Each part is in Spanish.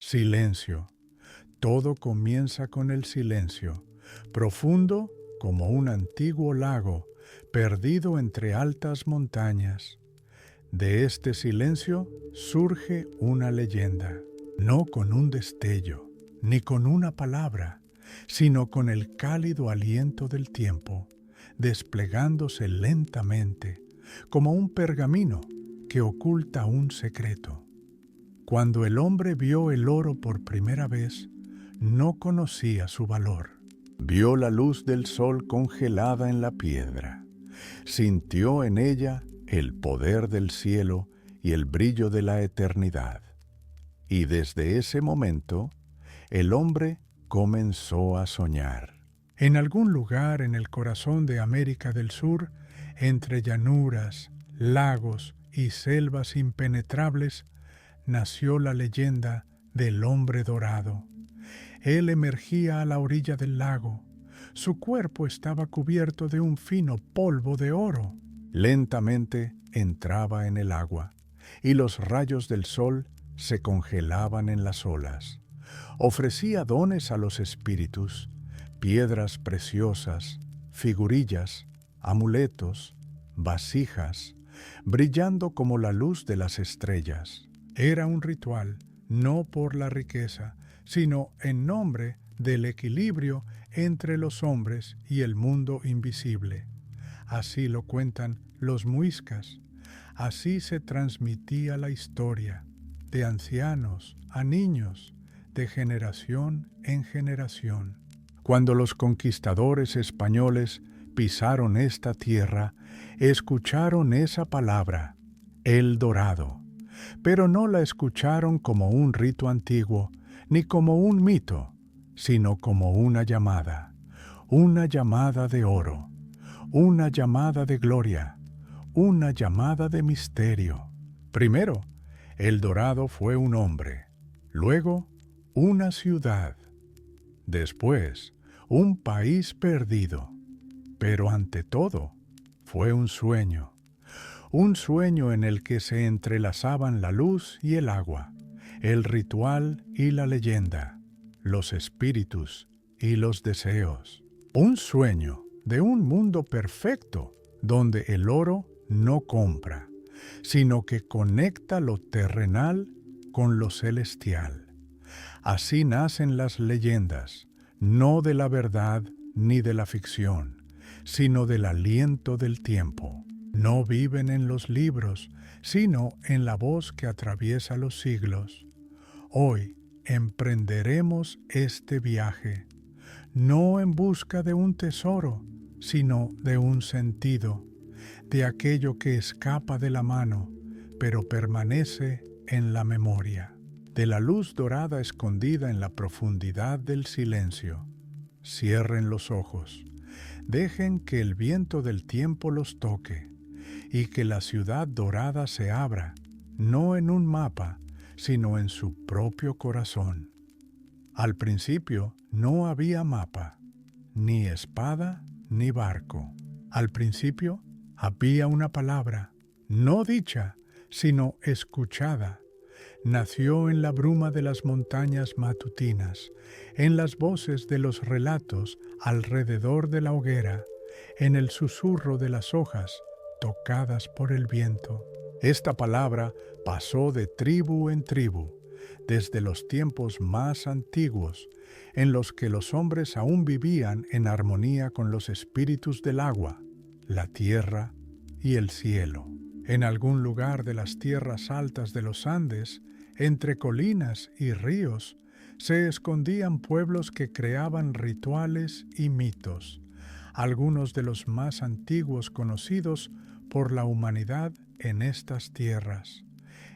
Silencio. Todo comienza con el silencio, profundo como un antiguo lago, perdido entre altas montañas. De este silencio surge una leyenda, no con un destello, ni con una palabra, sino con el cálido aliento del tiempo, desplegándose lentamente, como un pergamino que oculta un secreto. Cuando el hombre vio el oro por primera vez, no conocía su valor. Vio la luz del sol congelada en la piedra. Sintió en ella el poder del cielo y el brillo de la eternidad. Y desde ese momento, el hombre comenzó a soñar. En algún lugar en el corazón de América del Sur, entre llanuras, lagos y selvas impenetrables, nació la leyenda del hombre dorado. Él emergía a la orilla del lago. Su cuerpo estaba cubierto de un fino polvo de oro. Lentamente entraba en el agua, y los rayos del sol se congelaban en las olas. Ofrecía dones a los espíritus, piedras preciosas, figurillas, amuletos, vasijas, brillando como la luz de las estrellas. Era un ritual, no por la riqueza, sino en nombre del equilibrio entre los hombres y el mundo invisible. Así lo cuentan los muiscas. Así se transmitía la historia, de ancianos a niños, de generación en generación. Cuando los conquistadores españoles pisaron esta tierra, escucharon esa palabra, El Dorado, pero no la escucharon como un rito antiguo, ni como un mito, sino como una llamada de oro, una llamada de gloria, una llamada de misterio. Primero, El Dorado fue un hombre, luego una ciudad, después un país perdido, pero ante todo fue un sueño en el que se entrelazaban la luz y el agua, el ritual y la leyenda, los espíritus y los deseos. Un sueño de un mundo perfecto donde el oro no compra, sino que conecta lo terrenal con lo celestial. Así nacen las leyendas, no de la verdad ni de la ficción, sino del aliento del tiempo. No viven en los libros, sino en la voz que atraviesa los siglos. Hoy emprenderemos este viaje, no en busca de un tesoro, sino de un sentido, de aquello que escapa de la mano, pero permanece en la memoria, de la luz dorada escondida en la profundidad del silencio. Cierren los ojos, dejen que el viento del tiempo los toque, y que la ciudad dorada se abra, no en un mapa, sino en su propio corazón. Al principio no había mapa, ni espada, ni barco. Al principio había una palabra, no dicha, sino escuchada. Nació en la bruma de las montañas matutinas, en las voces de los relatos alrededor de la hoguera, en el susurro de las hojas tocadas por el viento. Esta palabra pasó de tribu en tribu, desde los tiempos más antiguos, en los que los hombres aún vivían en armonía con los espíritus del agua, la tierra y el cielo. En algún lugar de las tierras altas de los Andes, entre colinas y ríos, se escondían pueblos que creaban rituales y mitos, algunos de los más antiguos conocidos por la humanidad en estas tierras.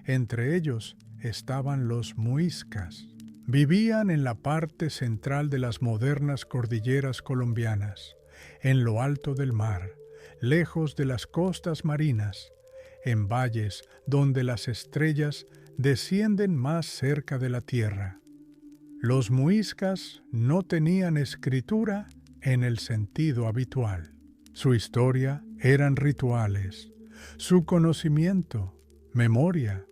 Entre ellos estaban los muiscas. Vivían en la parte central de las modernas cordilleras colombianas, en lo alto del mar, lejos de las costas marinas, en valles donde las estrellas descienden más cerca de la tierra. Los muiscas no tenían escritura en el sentido habitual. Su historia eran rituales, su conocimiento, memoria,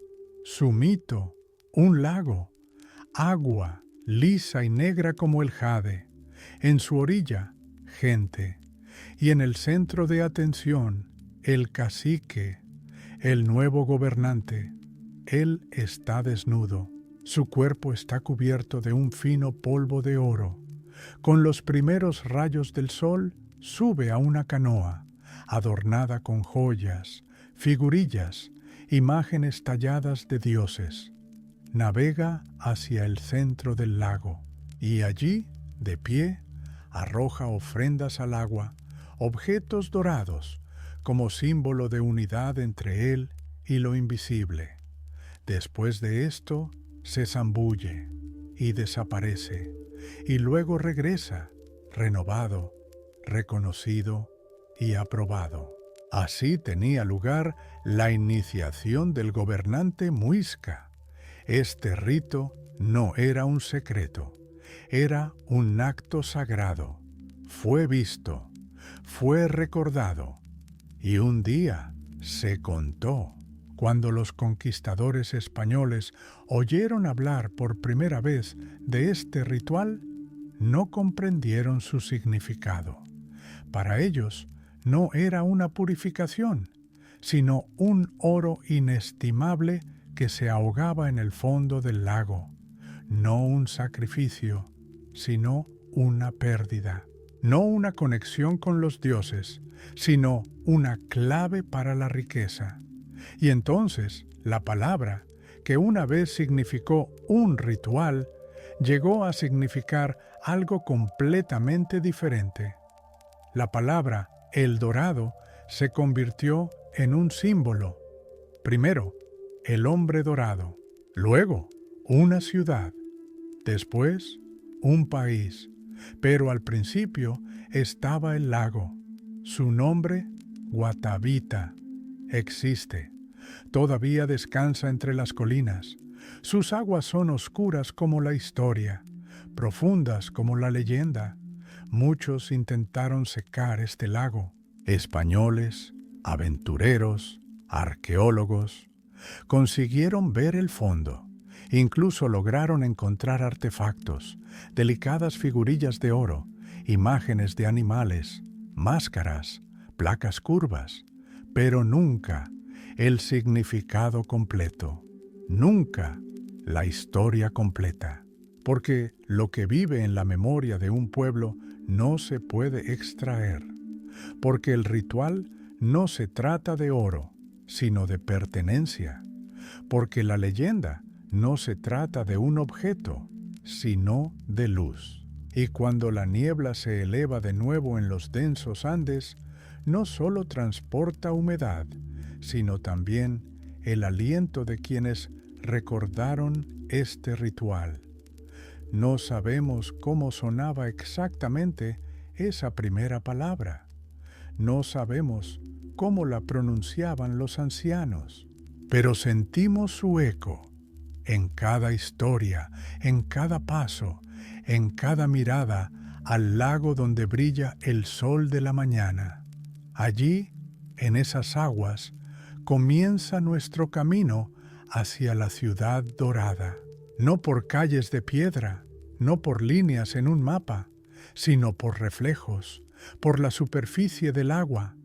su mito, un lago, agua lisa y negra como el jade, en su orilla, gente, y en el centro de atención, el cacique, el nuevo gobernante. Él está desnudo, su cuerpo está cubierto de un fino polvo de oro. Con los primeros rayos del sol sube a una canoa, adornada con joyas, figurillas, imágenes talladas de dioses. Navega hacia el centro del lago, y allí, de pie, arroja ofrendas al agua, objetos dorados, como símbolo de unidad entre él y lo invisible. Después de esto, se zambulle y desaparece, y luego regresa, renovado, reconocido y aprobado. Así tenía lugar la iniciación del gobernante Muisca. Este rito no era un secreto, era un acto sagrado. Fue visto, fue recordado, y un día se contó. Cuando los conquistadores españoles oyeron hablar por primera vez de este ritual, no comprendieron su significado. Para ellos no era una purificación, sino un oro inestimable que se ahogaba en el fondo del lago. No un sacrificio, sino una pérdida. No una conexión con los dioses, sino una clave para la riqueza. Y entonces la palabra, que una vez significó un ritual, llegó a significar algo completamente diferente. La palabra El Dorado se convirtió en un símbolo. Primero, el hombre dorado, luego, una ciudad, después, un país, pero al principio estaba el lago. Su nombre, Guatavita, existe. Todavía descansa entre las colinas. Sus aguas son oscuras como la historia, profundas como la leyenda. Muchos intentaron secar este lago. Españoles, aventureros, arqueólogos. Consiguieron ver el fondo. Incluso lograron encontrar artefactos, delicadas figurillas de oro, imágenes de animales, máscaras, placas curvas, pero nunca el significado completo, nunca la historia completa, porque lo que vive en la memoria de un pueblo no se puede extraer, porque el ritual no se trata de oro, sino de pertenencia, porque la leyenda no se trata de un objeto, sino de luz. Y cuando la niebla se eleva de nuevo en los densos Andes, no solo transporta humedad, sino también el aliento de quienes recordaron este ritual. No sabemos cómo sonaba exactamente esa primera palabra. No sabemos cómo la pronunciaban los ancianos, pero sentimos su eco en cada historia, en cada paso, en cada mirada al lago donde brilla el sol de la mañana. Allí, en esas aguas, comienza nuestro camino hacia la ciudad dorada, no por calles de piedra, no por líneas en un mapa, sino por reflejos, por la superficie del agua,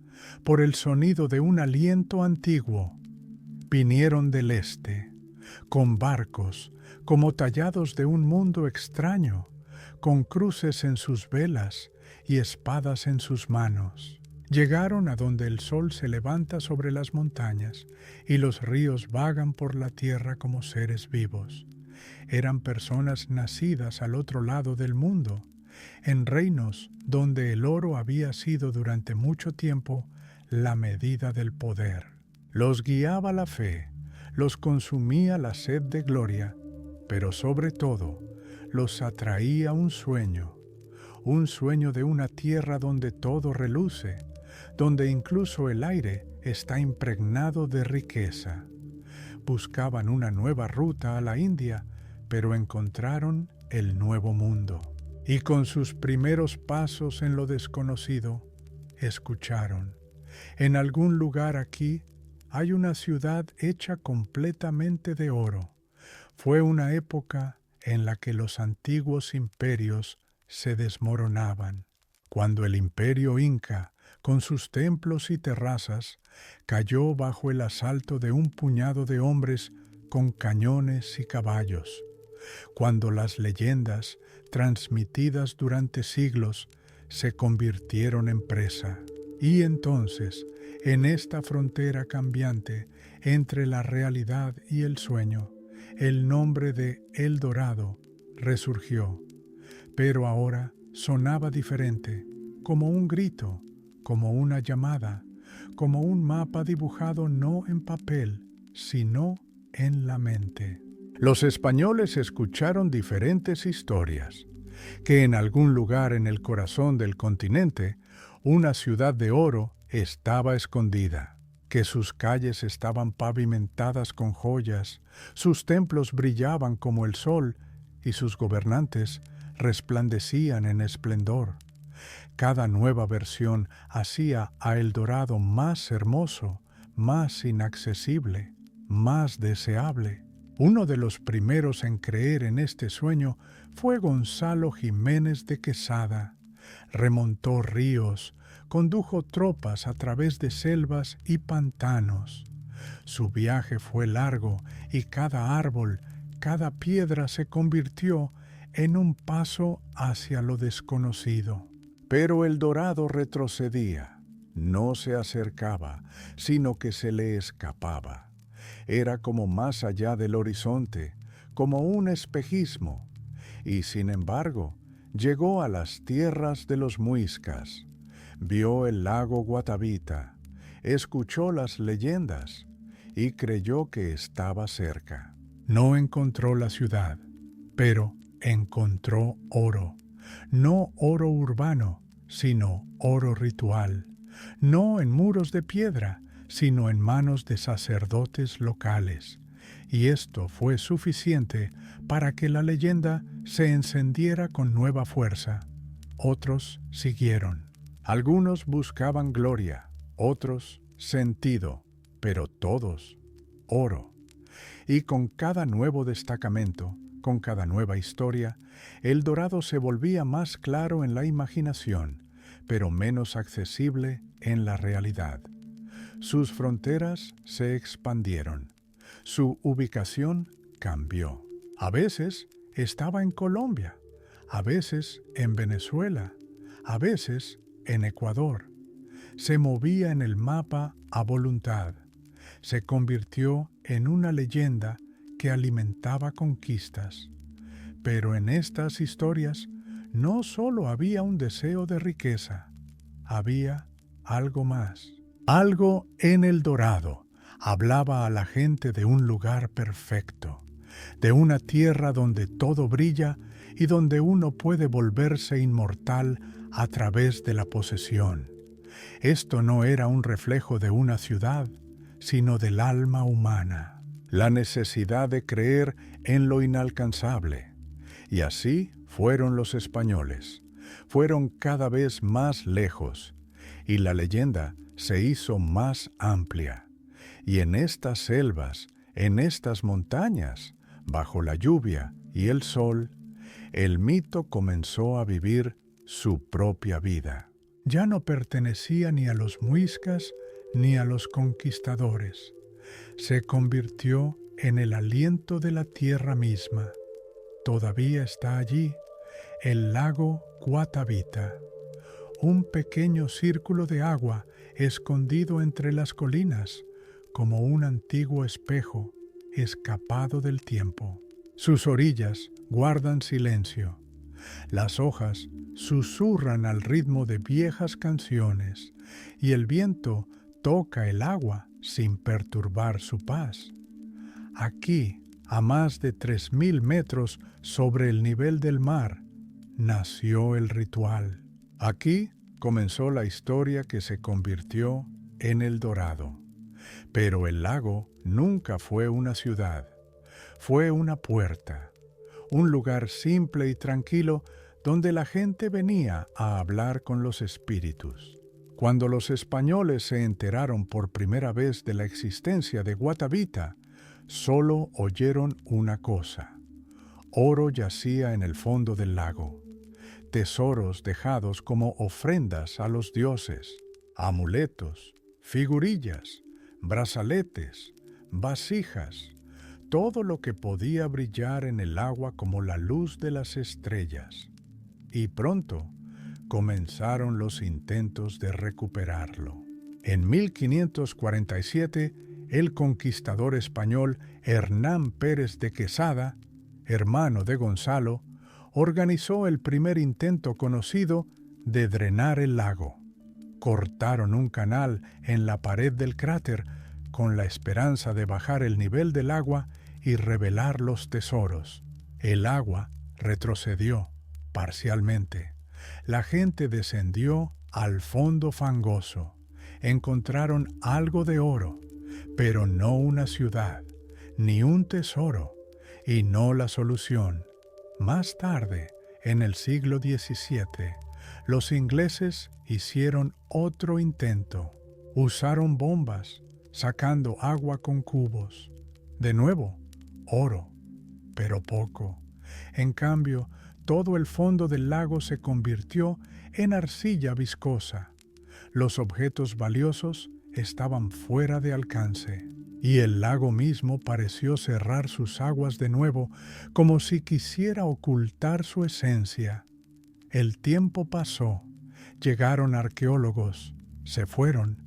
por el sonido de un aliento antiguo. Vinieron del este, con barcos, como tallados de un mundo extraño, con cruces en sus velas y espadas en sus manos. Llegaron a donde el sol se levanta sobre las montañas y los ríos vagan por la tierra como seres vivos. Eran personas nacidas al otro lado del mundo, en reinos donde el oro había sido durante mucho tiempo la medida del poder. Los guiaba la fe, los consumía la sed de gloria, pero sobre todo los atraía un sueño de una tierra donde todo reluce, donde incluso el aire está impregnado de riqueza. Buscaban una nueva ruta a la India, pero encontraron el nuevo mundo. Y con sus primeros pasos en lo desconocido, escucharon: en algún lugar aquí hay una ciudad hecha completamente de oro. Fue una época en la que los antiguos imperios se desmoronaban. Cuando el imperio inca, con sus templos y terrazas, cayó bajo el asalto de un puñado de hombres con cañones y caballos. Cuando las leyendas, transmitidas durante siglos, se convirtieron en presa. Y entonces, en esta frontera cambiante entre la realidad y el sueño, el nombre de El Dorado resurgió, pero ahora sonaba diferente, como un grito, como una llamada, como un mapa dibujado no en papel, sino en la mente. Los españoles escucharon diferentes historias, que en algún lugar en el corazón del continente, una ciudad de oro estaba escondida, que sus calles estaban pavimentadas con joyas, sus templos brillaban como el sol y sus gobernantes resplandecían en esplendor. Cada nueva versión hacía a El Dorado más hermoso, más inaccesible, más deseable. Uno de los primeros en creer en este sueño fue Gonzalo Jiménez de Quesada. Remontó ríos, condujo tropas a través de selvas y pantanos. Su viaje fue largo y cada árbol, cada piedra se convirtió en un paso hacia lo desconocido. Pero El Dorado retrocedía, no se acercaba, sino que se le escapaba. Era como más allá del horizonte, como un espejismo, y sin embargo, llegó a las tierras de los muiscas, vio el lago Guatavita, escuchó las leyendas y creyó que estaba cerca. No encontró la ciudad, pero encontró oro. No oro urbano, sino oro ritual. No en muros de piedra, sino en manos de sacerdotes locales. Y esto fue suficiente para que la leyenda se encendiera con nueva fuerza. Otros siguieron. Algunos buscaban gloria, otros sentido, pero todos oro. Y con cada nuevo destacamento, con cada nueva historia, El Dorado se volvía más claro en la imaginación, pero menos accesible en la realidad. Sus fronteras se expandieron. Su ubicación cambió. A veces estaba en Colombia, a veces en Venezuela, a veces en Ecuador. Se movía en el mapa a voluntad. Se convirtió en una leyenda que alimentaba conquistas. Pero en estas historias no solo había un deseo de riqueza, había algo más. Algo en El Dorado hablaba a la gente de un lugar perfecto, de una tierra donde todo brilla y donde uno puede volverse inmortal a través de la posesión. Esto no era un reflejo de una ciudad, sino del alma humana, la necesidad de creer en lo inalcanzable. Y así fueron los españoles. Fueron cada vez más lejos, y la leyenda se hizo más amplia. Y en estas selvas, en estas montañas, bajo la lluvia y el sol, el mito comenzó a vivir su propia vida. Ya no pertenecía ni a los muiscas ni a los conquistadores. Se convirtió en el aliento de la tierra misma. Todavía está allí el lago Guatavita, un pequeño círculo de agua escondido entre las colinas, como un antiguo espejo escapado del tiempo. Sus orillas guardan silencio. Las hojas susurran al ritmo de viejas canciones y el viento toca el agua sin perturbar su paz. Aquí, a más de 3.000 metros sobre el nivel del mar, nació el ritual. Aquí comenzó la historia que se convirtió en El Dorado. Pero el lago nunca fue una ciudad. Fue una puerta, un lugar simple y tranquilo donde la gente venía a hablar con los espíritus. Cuando los españoles se enteraron por primera vez de la existencia de Guatavita, solo oyeron una cosa: Oro yacía en el fondo del lago, tesoros dejados como ofrendas a los dioses, amuletos, figurillas, brazaletes, vasijas, todo lo que podía brillar en el agua como la luz de las estrellas. Y pronto comenzaron los intentos de recuperarlo. En 1547, el conquistador español Hernán Pérez de Quesada, hermano de Gonzalo, organizó el primer intento conocido de drenar el lago. Cortaron un canal en la pared del cráter con la esperanza de bajar el nivel del agua y revelar los tesoros. El agua retrocedió parcialmente. La gente descendió al fondo fangoso. Encontraron algo de oro, pero no una ciudad, ni un tesoro, y no la solución. Más tarde, en el siglo XVII, los ingleses hicieron otro intento. Usaron bombas, sacando agua con cubos. De nuevo, oro, pero poco. En cambio, todo el fondo del lago se convirtió en arcilla viscosa. Los objetos valiosos estaban fuera de alcance, y el lago mismo pareció cerrar sus aguas de nuevo, como si quisiera ocultar su esencia. El tiempo pasó, llegaron arqueólogos, se fueron.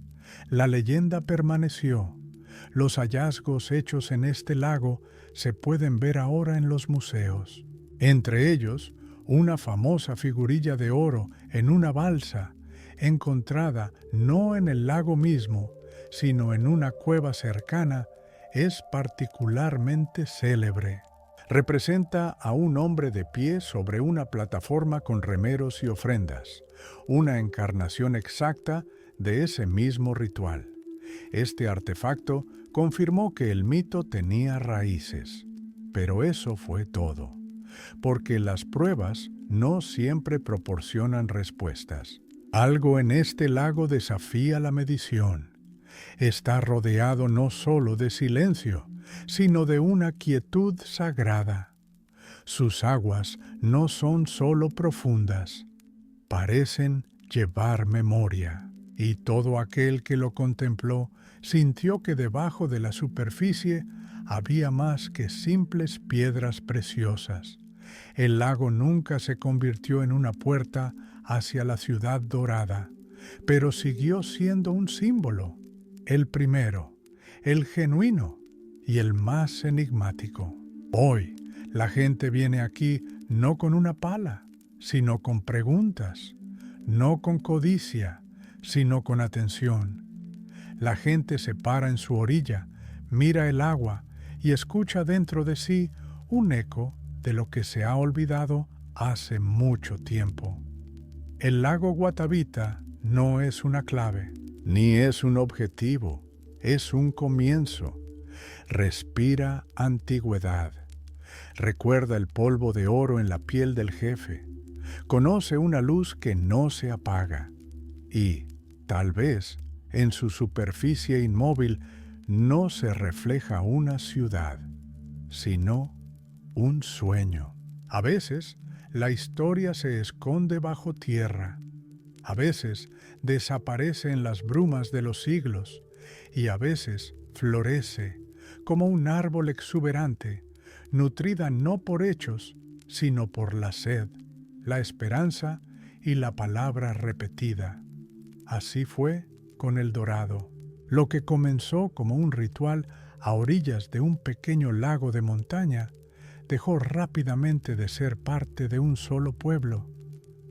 La leyenda permaneció. Los hallazgos hechos en este lago se pueden ver ahora en los museos. Entre ellos, una famosa figurilla de oro en una balsa, encontrada no en el lago mismo, sino en una cueva cercana, es particularmente célebre. Representa a un hombre de pie sobre una plataforma con remeros y ofrendas, una encarnación exacta de ese mismo ritual. Este artefacto confirmó que el mito tenía raíces, pero eso fue todo, porque las pruebas no siempre proporcionan respuestas. Algo en este lago desafía la medición. Está rodeado no solo de silencio, sino de una quietud sagrada. Sus aguas no son solo profundas, parecen llevar memoria, y todo aquel que lo contempló sintió que debajo de la superficie había más que simples piedras preciosas. El lago nunca se convirtió en una puerta hacia la ciudad dorada, pero siguió siendo un símbolo, el primero, el genuino y el más enigmático. Hoy, la gente viene aquí no con una pala, sino con preguntas, no con codicia, sino con atención. La gente se para en su orilla, mira el agua y escucha dentro de sí un eco de lo que se ha olvidado hace mucho tiempo. El lago Guatavita no es una clave, ni es un objetivo, es un comienzo. Respira antigüedad. Recuerda el polvo de oro en la piel del jefe. Conoce una luz que no se apaga. Y, tal vez, en su superficie inmóvil no se refleja una ciudad, sino un sueño. A veces, la historia se esconde bajo tierra. A veces, desaparece en las brumas de los siglos. Y a veces, florece como un árbol exuberante, nutrida no por hechos, sino por la sed, la esperanza y la palabra repetida. Así fue con El Dorado. Lo que comenzó como un ritual a orillas de un pequeño lago de montaña, dejó rápidamente de ser parte de un solo pueblo.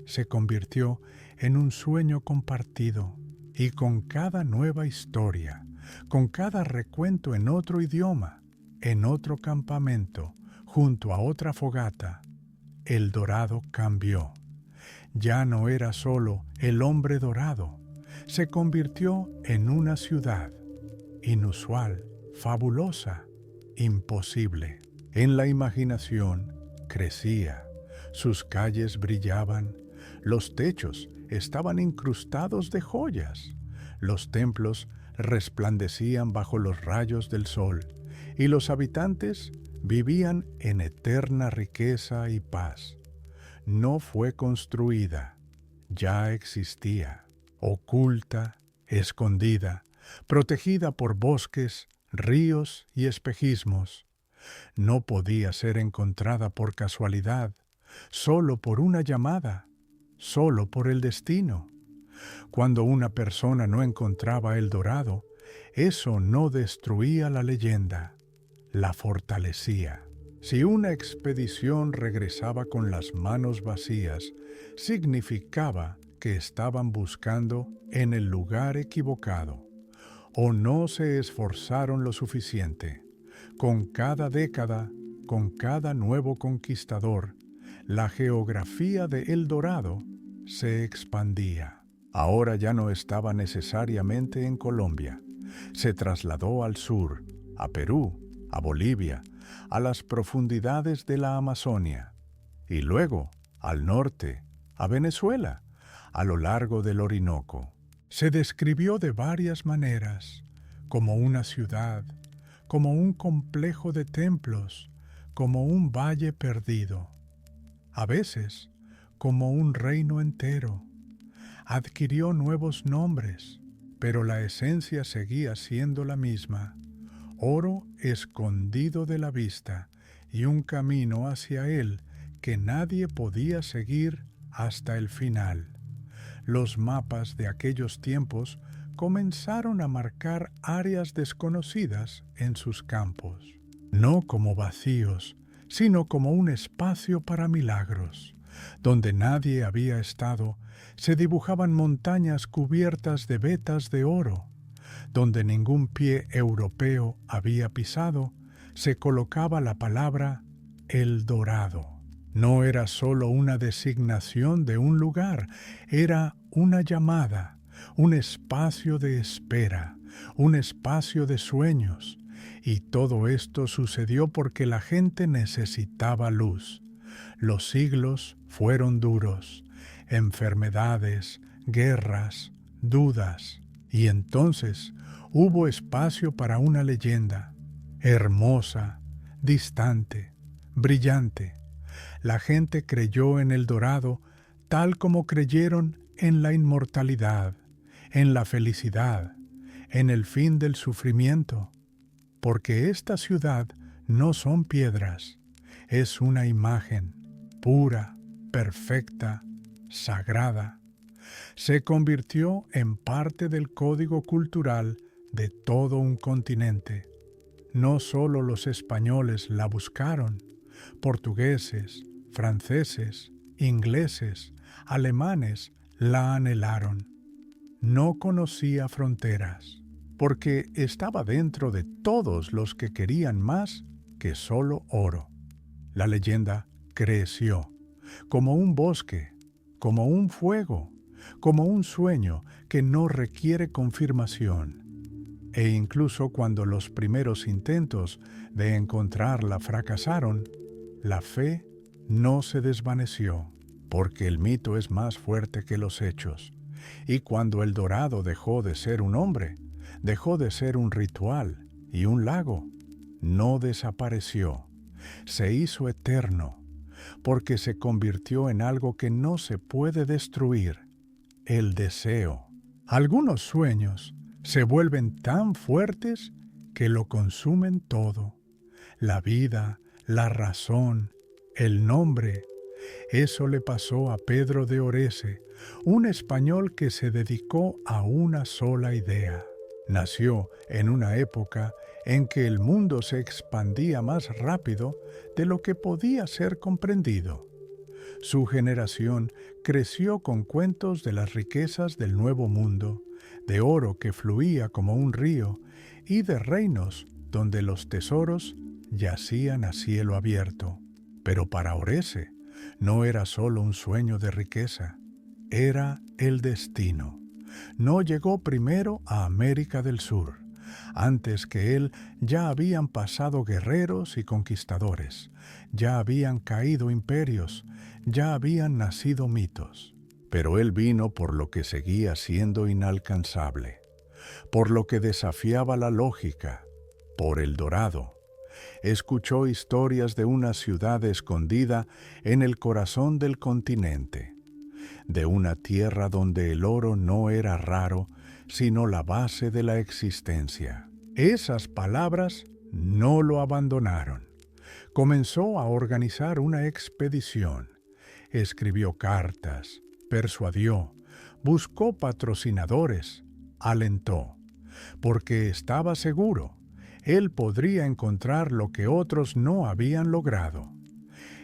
Se convirtió en un sueño compartido, y con cada nueva historia, con cada recuento en otro idioma, en otro campamento, junto a otra fogata, El Dorado cambió. Ya no era solo el hombre dorado, se convirtió en una ciudad, inusual, fabulosa, imposible. En la imaginación crecía, sus calles brillaban, los techos estaban incrustados de joyas, los templos resplandecían bajo los rayos del sol, y los habitantes vivían en eterna riqueza y paz. No fue construida, ya existía, oculta, escondida, protegida por bosques, ríos y espejismos. No podía ser encontrada por casualidad, solo por una llamada, solo por el destino. Cuando una persona no encontraba el dorado, eso no destruía la leyenda, la fortalecía. Si una expedición regresaba con las manos vacías, significaba que estaban buscando en el lugar equivocado, o no se esforzaron lo suficiente. Con cada década, con cada nuevo conquistador, la geografía de El Dorado se expandía. Ahora ya no estaba necesariamente en Colombia. Se trasladó al sur, a Perú, a Bolivia, a las profundidades de la Amazonia, y luego al norte, a Venezuela, a lo largo del Orinoco. Se describió de varias maneras, como una ciudad, como un complejo de templos, como un valle perdido, a veces como un reino entero. Adquirió nuevos nombres, pero la esencia seguía siendo la misma: oro escondido de la vista y un camino hacia él que nadie podía seguir hasta el final. Los mapas de aquellos tiempos comenzaron a marcar áreas desconocidas en sus campos, no como vacíos, sino como un espacio para milagros. Donde nadie había estado, se dibujaban montañas cubiertas de vetas de oro. Donde ningún pie europeo había pisado, se colocaba la palabra El Dorado. No era solo una designación de un lugar, era una llamada, un espacio de espera, un espacio de sueños. Y todo esto sucedió porque la gente necesitaba luz. Los siglos fueron duros, enfermedades, guerras, dudas, y entonces hubo espacio para una leyenda, hermosa, distante, brillante. La gente creyó en El Dorado tal como creyeron en la inmortalidad, en la felicidad, en el fin del sufrimiento, porque esta ciudad no son piedras, es una imagen pura, perfecta, sagrada. Se convirtió en parte del código cultural de todo un continente. No solo los españoles la buscaron, portugueses, franceses, ingleses, alemanes la anhelaron. No conocía fronteras, porque estaba dentro de todos los que querían más que solo oro. La leyenda creció, como un bosque, como un fuego, como un sueño que no requiere confirmación. E incluso cuando los primeros intentos de encontrarla fracasaron, la fe no se desvaneció, porque el mito es más fuerte que los hechos. Y cuando El Dorado dejó de ser un hombre, dejó de ser un ritual y un lago, no desapareció, se hizo eterno, porque se convirtió en algo que no se puede destruir: el deseo. Algunos sueños se vuelven tan fuertes que lo consumen todo: la vida, la razón, el nombre. Eso le pasó a Pedro de Orese, un español que se dedicó a una sola idea. Nació en una época en que el mundo se expandía más rápido de lo que podía ser comprendido. Su generación creció con cuentos de las riquezas del Nuevo Mundo, de oro que fluía como un río y de reinos donde los tesoros yacían a cielo abierto. Pero para Orese no era solo un sueño de riqueza, era el destino. No llegó primero a América del Sur. Antes que él ya habían pasado guerreros y conquistadores, ya habían caído imperios, ya habían nacido mitos. Pero él vino por lo que seguía siendo inalcanzable, por lo que desafiaba la lógica, por El Dorado. Escuchó historias de una ciudad escondida en el corazón del continente, de una tierra donde el oro no era raro, sino la base de la existencia. Esas palabras no lo abandonaron. Comenzó a organizar una expedición. Escribió cartas, persuadió, buscó patrocinadores, alentó, porque estaba seguro, él podría encontrar lo que otros no habían logrado.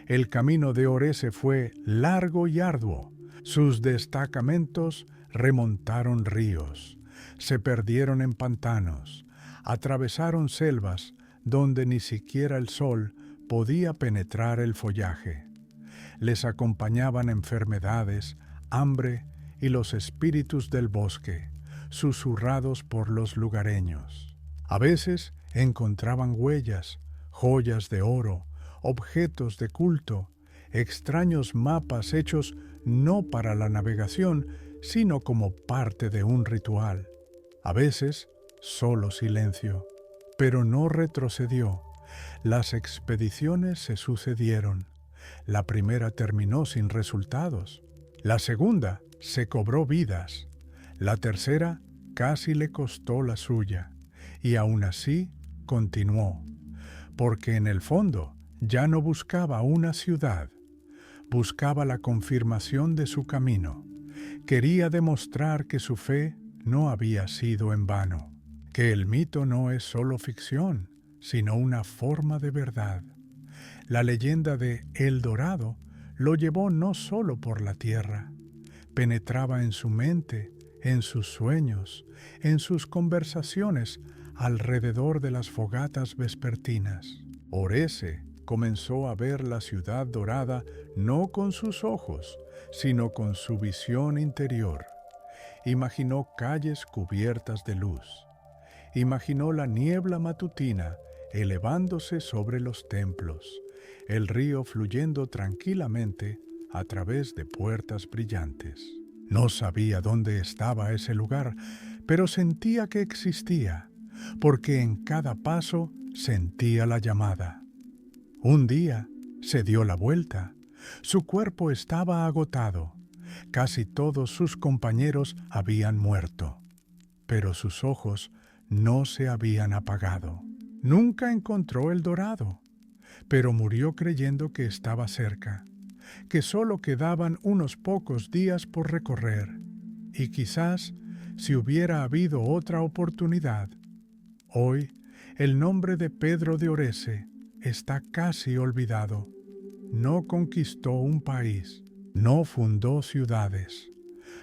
El camino de Orese fue largo y arduo. Sus destacamentos remontaron ríos, se perdieron en pantanos, atravesaron selvas donde ni siquiera el sol podía penetrar el follaje. Les acompañaban enfermedades, hambre y los espíritus del bosque, susurrados por los lugareños. A veces encontraban huellas, joyas de oro, objetos de culto, extraños mapas hechos no para la navegación, sino como parte de un ritual. A veces, solo silencio. Pero no retrocedió. Las expediciones se sucedieron. La primera terminó sin resultados. La segunda se cobró vidas. La tercera casi le costó la suya. Y aún así continuó. Porque en el fondo ya no buscaba una ciudad. Buscaba la confirmación de su camino. Quería demostrar que su fe no había sido en vano, que el mito no es solo ficción, sino una forma de verdad. La leyenda de El Dorado lo llevó no solo por la tierra, penetraba en su mente, en sus sueños, en sus conversaciones alrededor de las fogatas vespertinas. Orese comenzó a ver la ciudad dorada no con sus ojos, sino con su visión interior. Imaginó calles cubiertas de luz. Imaginó la niebla matutina elevándose sobre los templos, el río fluyendo tranquilamente a través de puertas brillantes. No sabía dónde estaba ese lugar, pero sentía que existía, porque en cada paso sentía la llamada. Un día se dio la vuelta. Su cuerpo estaba agotado. Casi todos sus compañeros habían muerto, pero sus ojos no se habían apagado. Nunca encontró el Dorado, pero murió creyendo que estaba cerca, que solo quedaban unos pocos días por recorrer, y quizás si hubiera habido otra oportunidad. Hoy, el nombre de Pedro de Orese está casi olvidado. No conquistó un país, no fundó ciudades,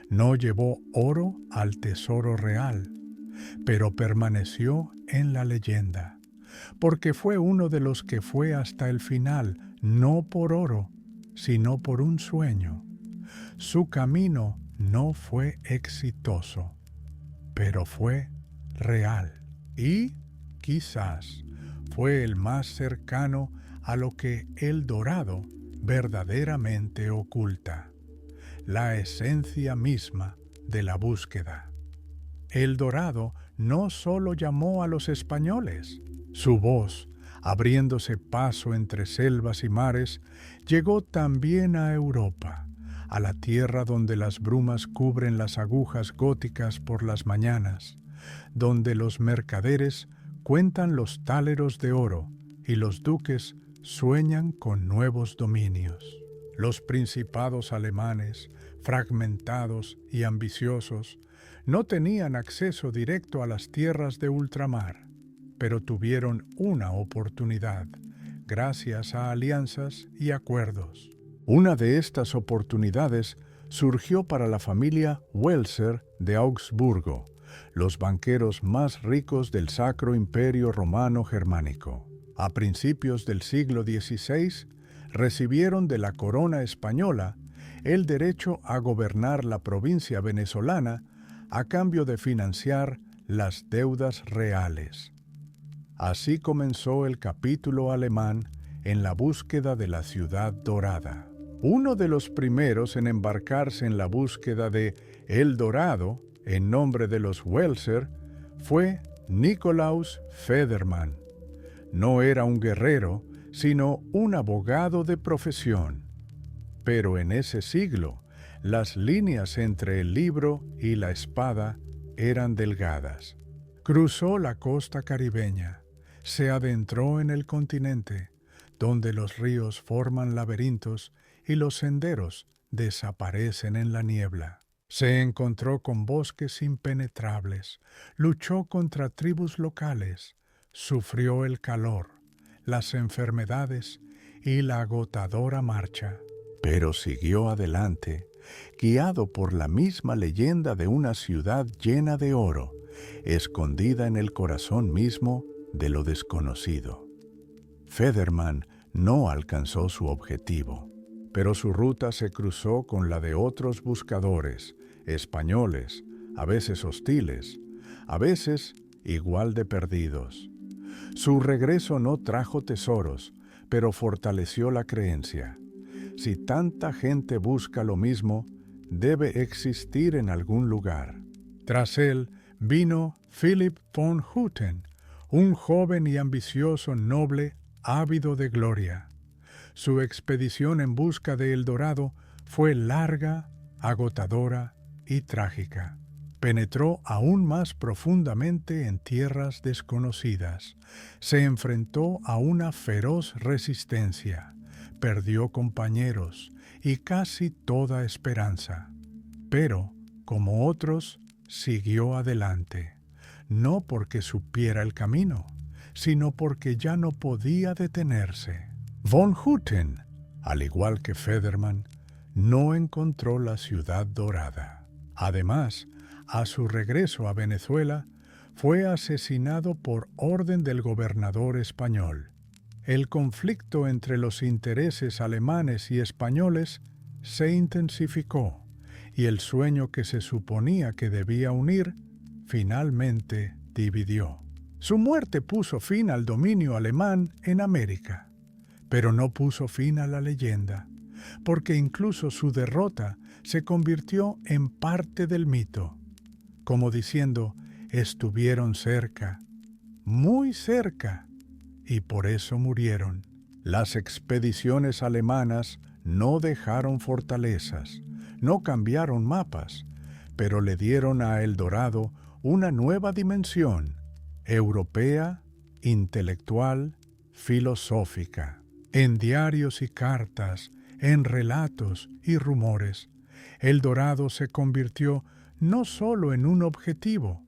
no llevó oro al tesoro real, pero permaneció en la leyenda, porque fue uno de los que fue hasta el final, no por oro, sino por un sueño. Su camino no fue exitoso, pero fue real y, quizás, fue el más cercano a lo que El Dorado verdaderamente oculta, la esencia misma de la búsqueda. El Dorado no solo llamó a los españoles, su voz, abriéndose paso entre selvas y mares, llegó también a Europa, a la tierra donde las brumas cubren las agujas góticas por las mañanas, donde los mercaderes cuentan los táleros de oro y los duques sueñan con nuevos dominios. Los principados alemanes, fragmentados y ambiciosos, no tenían acceso directo a las tierras de ultramar, pero tuvieron una oportunidad, gracias a alianzas y acuerdos. Una de estas oportunidades surgió para la familia Welser de Augsburgo, los banqueros más ricos del Sacro Imperio Romano Germánico. A principios del siglo XVI, recibieron de la corona española el derecho a gobernar la provincia venezolana a cambio de financiar las deudas reales. Así comenzó el capítulo alemán en la búsqueda de la ciudad dorada. Uno de los primeros en embarcarse en la búsqueda de El Dorado, en nombre de los Welser, fue Nikolaus Federmann. No era un guerrero, sino un abogado de profesión. Pero en ese siglo, las líneas entre el libro y la espada eran delgadas. Cruzó la costa caribeña, se adentró en el continente, donde los ríos forman laberintos y los senderos desaparecen en la niebla. Se encontró con bosques impenetrables, luchó contra tribus locales, sufrió el calor, las enfermedades y la agotadora marcha. Pero siguió adelante, guiado por la misma leyenda de una ciudad llena de oro, escondida en el corazón mismo de lo desconocido. Federman no alcanzó su objetivo, pero su ruta se cruzó con la de otros buscadores, españoles, a veces hostiles, a veces igual de perdidos. Su regreso no trajo tesoros, pero fortaleció la creencia. Si tanta gente busca lo mismo, debe existir en algún lugar. Tras él vino Philipp von Hutten, un joven y ambicioso noble ávido de gloria. Su expedición en busca de El Dorado fue larga, agotadora y trágica. Penetró aún más profundamente en tierras desconocidas. Se enfrentó a una feroz resistencia. Perdió compañeros y casi toda esperanza. Pero, como otros, siguió adelante, no porque supiera el camino, sino porque ya no podía detenerse. Von Hutten, al igual que Federman, no encontró la ciudad dorada. Además, a su regreso a Venezuela, fue asesinado por orden del gobernador español. El conflicto entre los intereses alemanes y españoles se intensificó, y el sueño que se suponía que debía unir, finalmente dividió. Su muerte puso fin al dominio alemán en América, pero no puso fin a la leyenda, porque incluso su derrota se convirtió en parte del mito, como diciendo, estuvieron cerca, muy cerca, y por eso murieron. Las expediciones alemanas no dejaron fortalezas, no cambiaron mapas, pero le dieron a El Dorado una nueva dimensión, europea, intelectual, filosófica. En diarios y cartas, en relatos y rumores, El Dorado se convirtió no solo en un objetivo,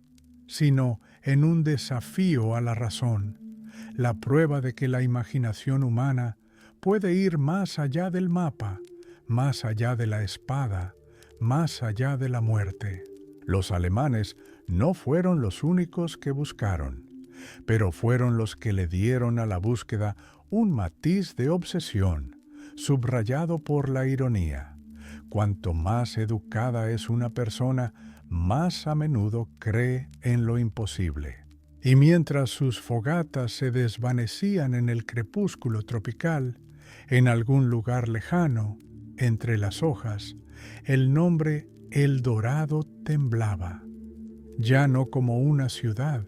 sino en un desafío a la razón, la prueba de que la imaginación humana puede ir más allá del mapa, más allá de la espada, más allá de la muerte. Los alemanes no fueron los únicos que buscaron, pero fueron los que le dieron a la búsqueda un matiz de obsesión, subrayado por la ironía. Cuanto más educada es una persona, más a menudo cree en lo imposible. Y mientras sus fogatas se desvanecían en el crepúsculo tropical, en algún lugar lejano, entre las hojas, el nombre El Dorado temblaba, ya no como una ciudad,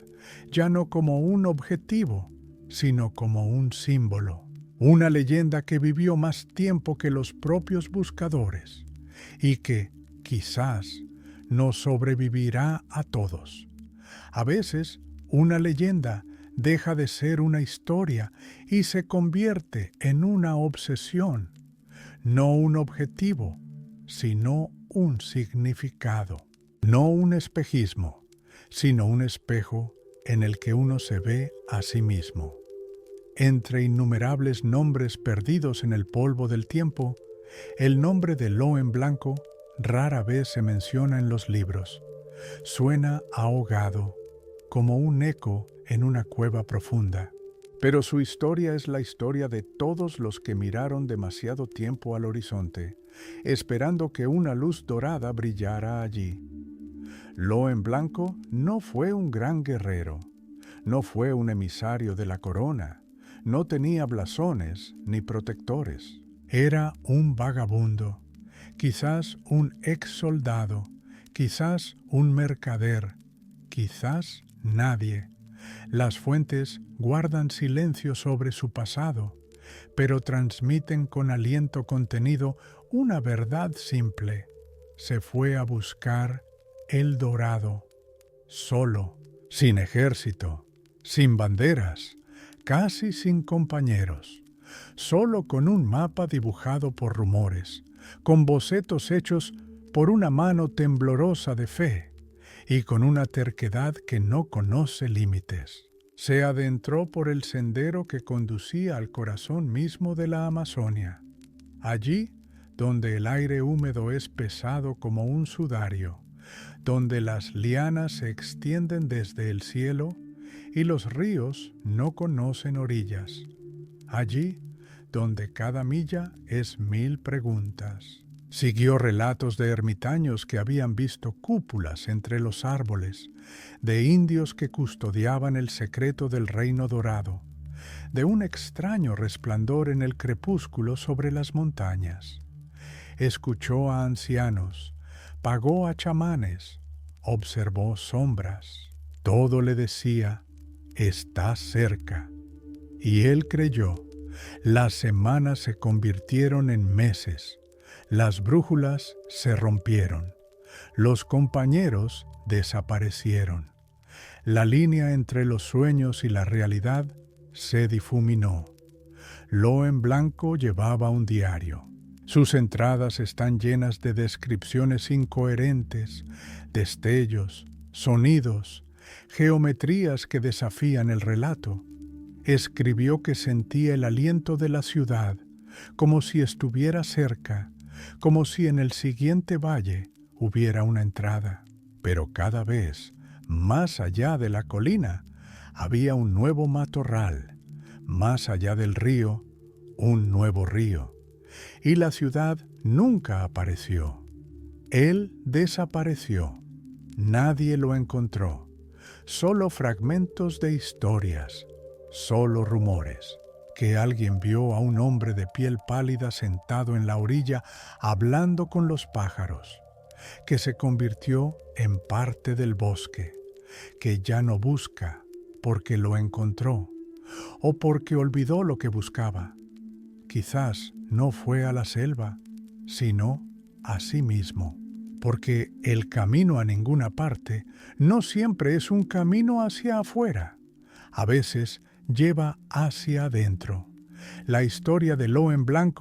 ya no como un objetivo, sino como un símbolo, una leyenda que vivió más tiempo que los propios buscadores y que, quizás, nos sobrevivirá a todos. A veces, una leyenda deja de ser una historia y se convierte en una obsesión, no un objetivo, sino un significado, no un espejismo, sino un espejo en el que uno se ve a sí mismo. Entre innumerables nombres perdidos en el polvo del tiempo, el nombre de Lohengrin rara vez se menciona en los libros. Suena ahogado, como un eco en una cueva profunda. Pero su historia es la historia de todos los que miraron demasiado tiempo al horizonte, esperando que una luz dorada brillara allí. Lohengrin no fue un gran guerrero, no fue un emisario de la corona, no tenía blasones ni protectores. Era un vagabundo, quizás un ex soldado, quizás un mercader, quizás nadie, Las fuentes guardan silencio sobre su pasado, pero transmiten con aliento contenido una verdad simple. Se fue a buscar el dorado, solo, sin ejército, sin banderas, casi sin compañeros, solo con un mapa dibujado por rumores, con bocetos hechos por una mano temblorosa de fe y con una terquedad que no conoce límites. Se adentró por el sendero que conducía al corazón mismo de la Amazonia, allí donde el aire húmedo es pesado como un sudario, donde las lianas se extienden desde el cielo y los ríos no conocen orillas, allí donde cada milla es 1000 preguntas. Siguió relatos de ermitaños que habían visto cúpulas entre los árboles, de indios que custodiaban el secreto del reino dorado, de un extraño resplandor en el crepúsculo sobre las montañas. Escuchó a ancianos, pagó a chamanes, observó sombras. Todo le decía, está cerca. Y él creyó. Las semanas se convirtieron en meses. Las brújulas se rompieron. Los compañeros desaparecieron. La línea entre los sueños y la realidad se difuminó. Lohengrin llevaba un diario. Sus entradas están llenas de descripciones incoherentes, destellos, sonidos, geometrías que desafían el relato. Escribió que sentía el aliento de la ciudad, como si estuviera cerca, como si en el siguiente valle hubiera una entrada. Pero cada vez, más allá de la colina, había un nuevo matorral, más allá del río, un nuevo río. Y la ciudad nunca apareció. Él desapareció. Nadie lo encontró. Solo fragmentos de historias, solo rumores. Que alguien vio a un hombre de piel pálida sentado en la orilla hablando con los pájaros, que se convirtió en parte del bosque, que ya no busca porque lo encontró o porque olvidó lo que buscaba. Quizás no fue a la selva, sino a sí mismo, porque el camino a ninguna parte no siempre es un camino hacia afuera. A veces lleva hacia adentro. La historia de Lohengrin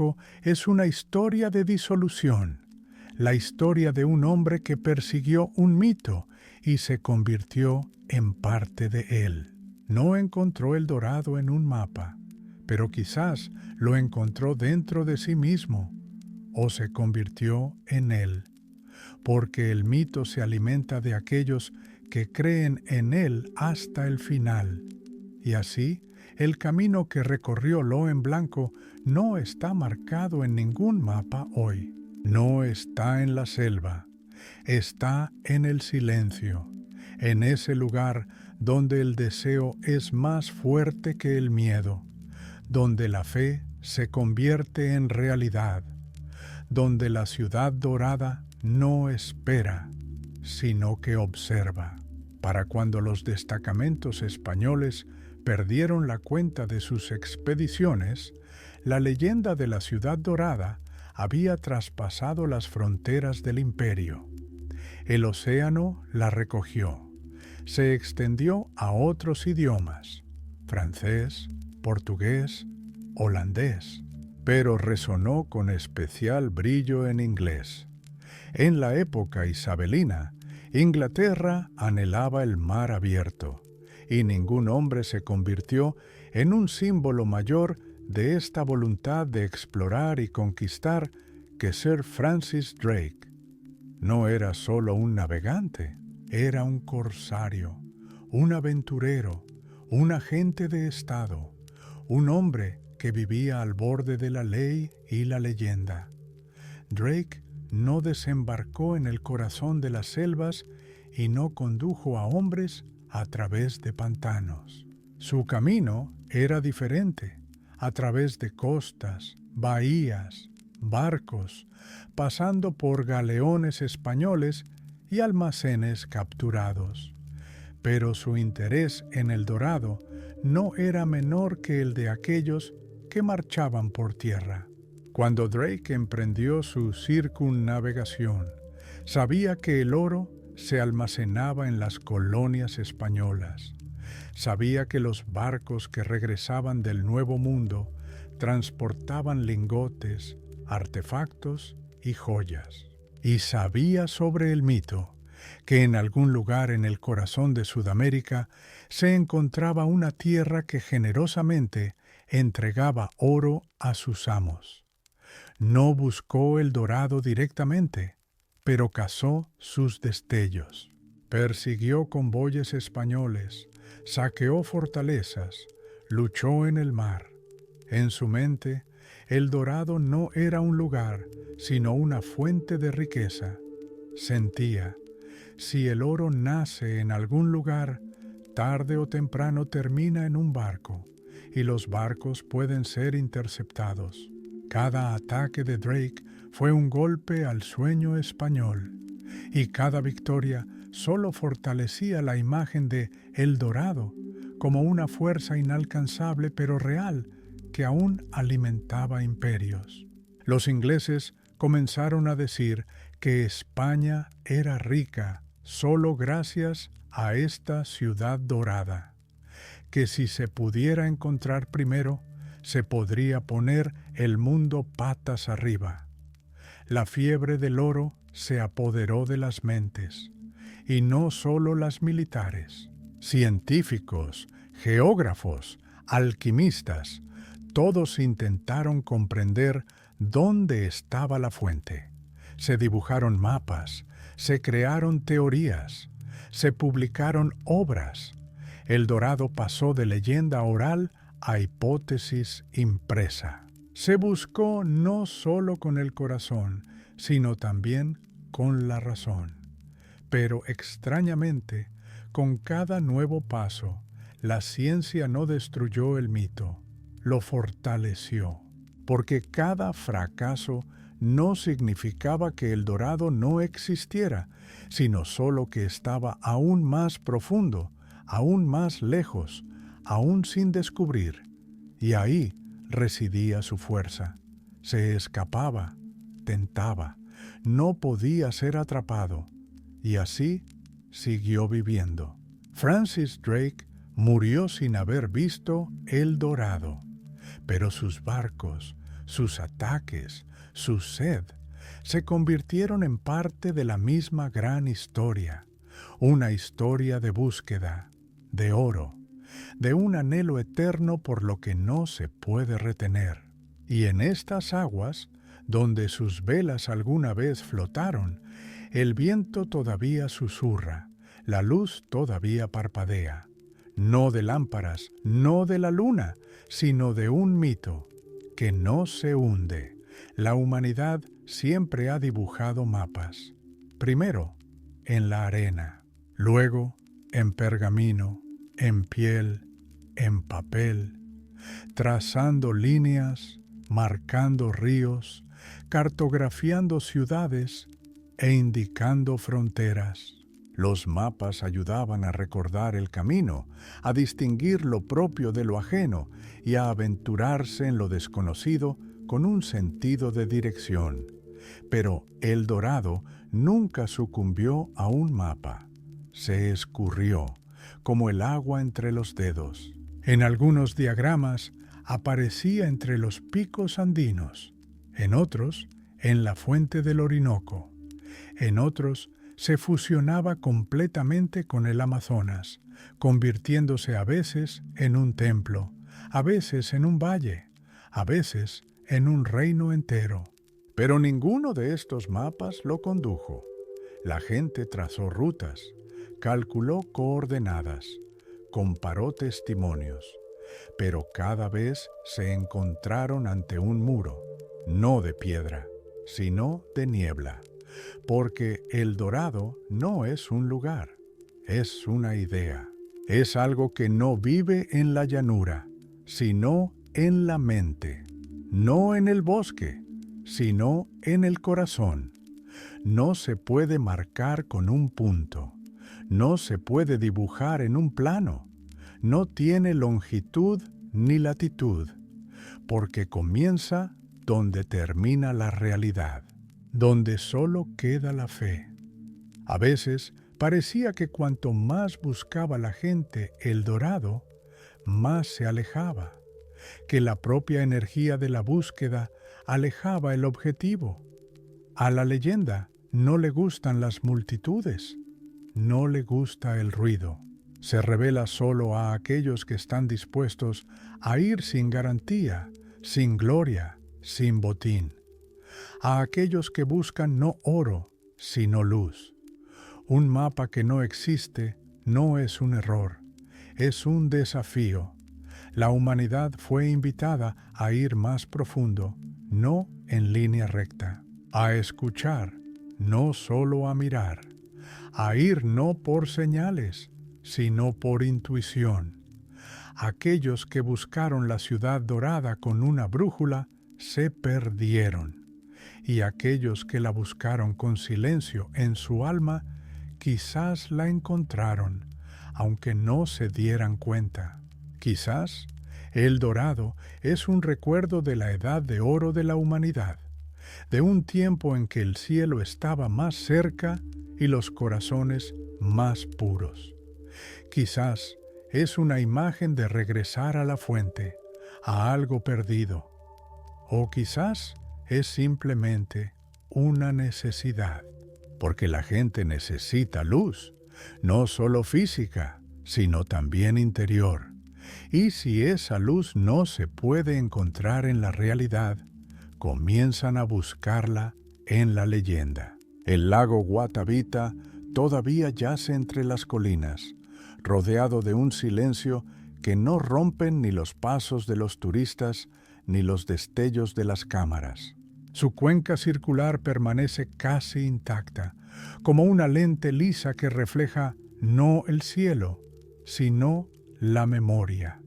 es una historia de disolución, la historia de un hombre que persiguió un mito y se convirtió en parte de él. No encontró el dorado en un mapa, pero quizás lo encontró dentro de sí mismo o se convirtió en él, porque el mito se alimenta de aquellos que creen en él hasta el final. Y así, el camino que recorrió Lohengrin no está marcado en ningún mapa hoy. No está en la selva, está en el silencio, en ese lugar donde el deseo es más fuerte que el miedo, donde la fe se convierte en realidad, donde la ciudad dorada no espera, sino que observa. Para cuando los destacamentos españoles perdieron la cuenta de sus expediciones, la leyenda de la ciudad dorada había traspasado las fronteras del imperio. El océano la recogió. Se extendió a otros idiomas, francés, portugués, holandés, pero resonó con especial brillo en inglés. En la época isabelina, Inglaterra anhelaba el mar abierto, y ningún hombre se convirtió en un símbolo mayor de esta voluntad de explorar y conquistar que Sir Francis Drake. No era solo un navegante, era un corsario, un aventurero, un agente de Estado, un hombre que vivía al borde de la ley y la leyenda. Drake no desembarcó en el corazón de las selvas y no condujo a hombres a través de pantanos. Su camino era diferente, a través de costas, bahías, barcos, pasando por galeones españoles y almacenes capturados. pero su interés en el dorado no era menor que el de aquellos que marchaban por tierra. Cuando Drake emprendió su circunnavegación, sabía que el oro se almacenaba en las colonias españolas. Sabía que los barcos que regresaban del Nuevo Mundo transportaban lingotes, artefactos y joyas. Y sabía sobre el mito que en algún lugar en el corazón de Sudamérica se encontraba una tierra que generosamente entregaba oro a sus amos. No buscó el dorado directamente, pero cazó sus destellos. Persiguió convoyes españoles, saqueó fortalezas, luchó en el mar. En su mente, el dorado no era un lugar, sino una fuente de riqueza. Sentía, si el oro nace en algún lugar, tarde o temprano termina en un barco, y los barcos pueden ser interceptados. Cada ataque de Drake fue un golpe al sueño español, y cada victoria solo fortalecía la imagen de El Dorado como una fuerza inalcanzable pero real que aún alimentaba imperios. Los ingleses comenzaron a decir que España era rica solo gracias a esta ciudad dorada, que si se pudiera encontrar primero, se podría poner el mundo patas arriba. La fiebre del oro se apoderó de las mentes, y no solo las militares. Científicos, geógrafos, alquimistas, todos intentaron comprender dónde estaba la fuente. Se dibujaron mapas, se crearon teorías, se publicaron obras. El dorado pasó de leyenda oral a hipótesis impresa. Se buscó no solo con el corazón, sino también con la razón. Pero extrañamente, con cada nuevo paso, la ciencia no destruyó el mito, lo fortaleció, porque cada fracaso no significaba que el dorado no existiera, sino solo que estaba aún más profundo, aún más lejos, aún sin descubrir, y ahí residía su fuerza. Se escapaba, tentaba, no podía ser atrapado, y así siguió viviendo. Francis Drake murió sin haber visto El Dorado, pero sus barcos, sus ataques, su sed, se convirtieron en parte de la misma gran historia, una historia de búsqueda, de oro, de un anhelo eterno por lo que no se puede retener. Y en estas aguas, donde sus velas alguna vez flotaron, el viento todavía susurra, la luz todavía parpadea, no de lámparas, no de la luna, sino de un mito que no se hunde. La humanidad siempre ha dibujado mapas, primero en la arena, luego en pergamino, en piel, en papel, trazando líneas, marcando ríos, cartografiando ciudades e indicando fronteras. Los mapas ayudaban a recordar el camino, a distinguir lo propio de lo ajeno y a aventurarse en lo desconocido con un sentido de dirección. Pero El Dorado nunca sucumbió a un mapa. Se escurrió, como el agua entre los dedos. En algunos diagramas aparecía entre los picos andinos, en otros en la fuente del Orinoco, en otros se fusionaba completamente con el Amazonas, convirtiéndose a veces en un templo, a veces en un valle, a veces en un reino entero. Pero ninguno de estos mapas lo condujo. La gente trazó rutas, calculó coordenadas, comparó testimonios, pero cada vez se encontraron ante un muro, no de piedra, sino de niebla, porque El Dorado no es un lugar, es una idea, es algo que no vive en la llanura, sino en la mente, no en el bosque, sino en el corazón. No se puede marcar con un punto, no se puede dibujar en un plano, no tiene longitud ni latitud, porque comienza donde termina la realidad, donde solo queda la fe. A veces parecía que cuanto más buscaba la gente el dorado, más se alejaba, que la propia energía de la búsqueda alejaba el objetivo. A la leyenda no le gustan las multitudes, no le gusta el ruido. Se revela solo a aquellos que están dispuestos a ir sin garantía, sin gloria, sin botín. A aquellos que buscan no oro, sino luz. Un mapa que no existe no es un error, es un desafío. La humanidad fue invitada a ir más profundo, no en línea recta, a escuchar, no solo a mirar, a ir no por señales, sino por intuición. Aquellos que buscaron la ciudad dorada con una brújula se perdieron, y aquellos que la buscaron con silencio en su alma quizás la encontraron, aunque no se dieran cuenta. Quizás el dorado es un recuerdo de la edad de oro de la humanidad, de un tiempo en que el cielo estaba más cerca y los corazones más puros. Quizás es una imagen de regresar a la fuente, a algo perdido. O quizás es simplemente una necesidad, porque la gente necesita luz, no solo física, sino también interior. Y si esa luz no se puede encontrar en la realidad, comienzan a buscarla en la leyenda. El lago Guatavita todavía yace entre las colinas, rodeado de un silencio que no rompen ni los pasos de los turistas ni los destellos de las cámaras. Su cuenca circular permanece casi intacta, como una lente lisa que refleja no el cielo, sino la memoria.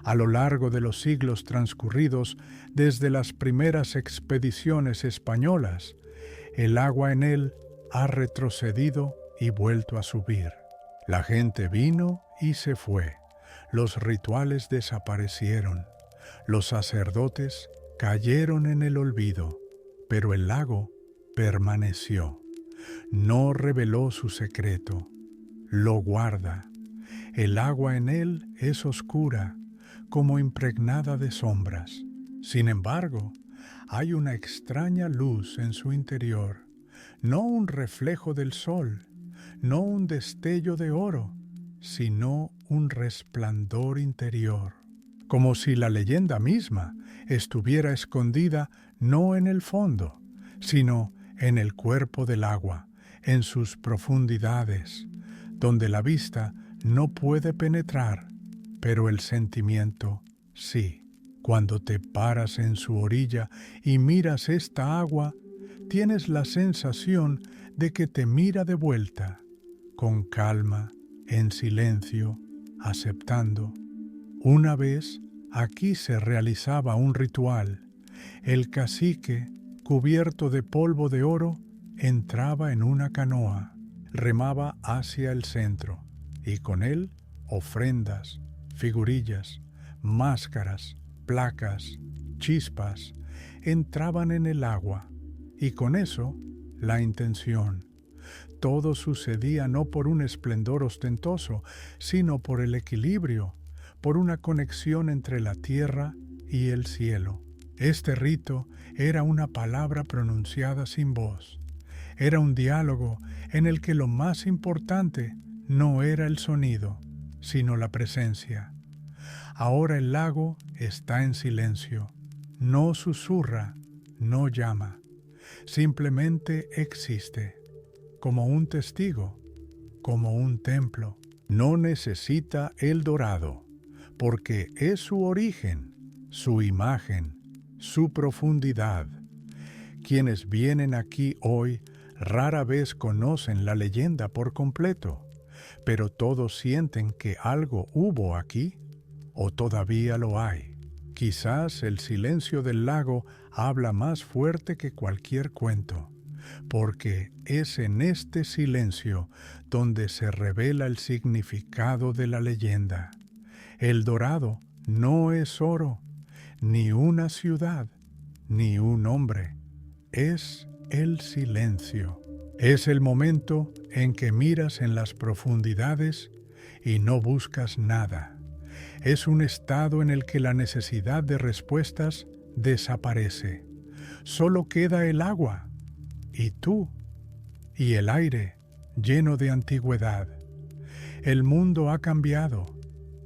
A lo largo de los siglos transcurridos, desde las primeras expediciones españolas, el agua en él ha retrocedido y vuelto a subir. La gente vino y se fue, los rituales desaparecieron, los sacerdotes cayeron en el olvido, pero el lago permaneció. No reveló su secreto, lo guarda. El agua en él es oscura, como impregnada de sombras. Sin embargo, hay una extraña luz en su interior, no un reflejo del sol, no un destello de oro, sino un resplandor interior, como si la leyenda misma estuviera escondida no en el fondo, sino en el cuerpo del agua, en sus profundidades, donde la vista no puede penetrar, pero el sentimiento sí. Cuando te paras en su orilla y miras esta agua, tienes la sensación de que te mira de vuelta, con calma, en silencio, aceptando. Una vez aquí se realizaba un ritual. El cacique, cubierto de polvo de oro, entraba en una canoa, remaba hacia el centro, y con él ofrendas, figurillas, máscaras, placas, chispas, entraban en el agua, y con eso la intención. Todo sucedía no por un esplendor ostentoso, sino por el equilibrio, por una conexión entre la tierra y el cielo. Este rito era una palabra pronunciada sin voz. Era un diálogo en el que lo más importante no era el sonido, sino la presencia. Ahora el lago está en silencio. No susurra, no llama. Simplemente existe, como un testigo, como un templo. No necesita el dorado, porque es su origen, su imagen, su profundidad. Quienes vienen aquí hoy rara vez conocen la leyenda por completo, pero todos sienten que algo hubo aquí, o todavía lo hay. Quizás el silencio del lago habla más fuerte que cualquier cuento, porque es en este silencio donde se revela el significado de la leyenda. El Dorado no es oro, ni una ciudad, ni un hombre. Es el silencio. Es el momento en que miras en las profundidades y no buscas nada. Es un estado en el que la necesidad de respuestas desaparece. Solo queda el agua, y tú, y el aire lleno de antigüedad. El mundo ha cambiado,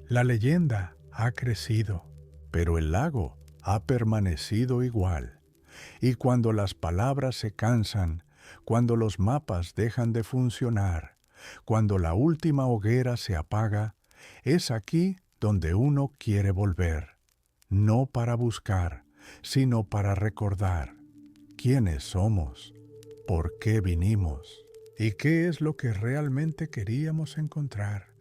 la leyenda ha crecido, pero el lago ha permanecido igual. Y cuando las palabras se cansan, cuando los mapas dejan de funcionar, cuando la última hoguera se apaga, es aquí donde uno quiere volver, no para buscar, sino para recordar quiénes somos, por qué vinimos y qué es lo que realmente queríamos encontrar.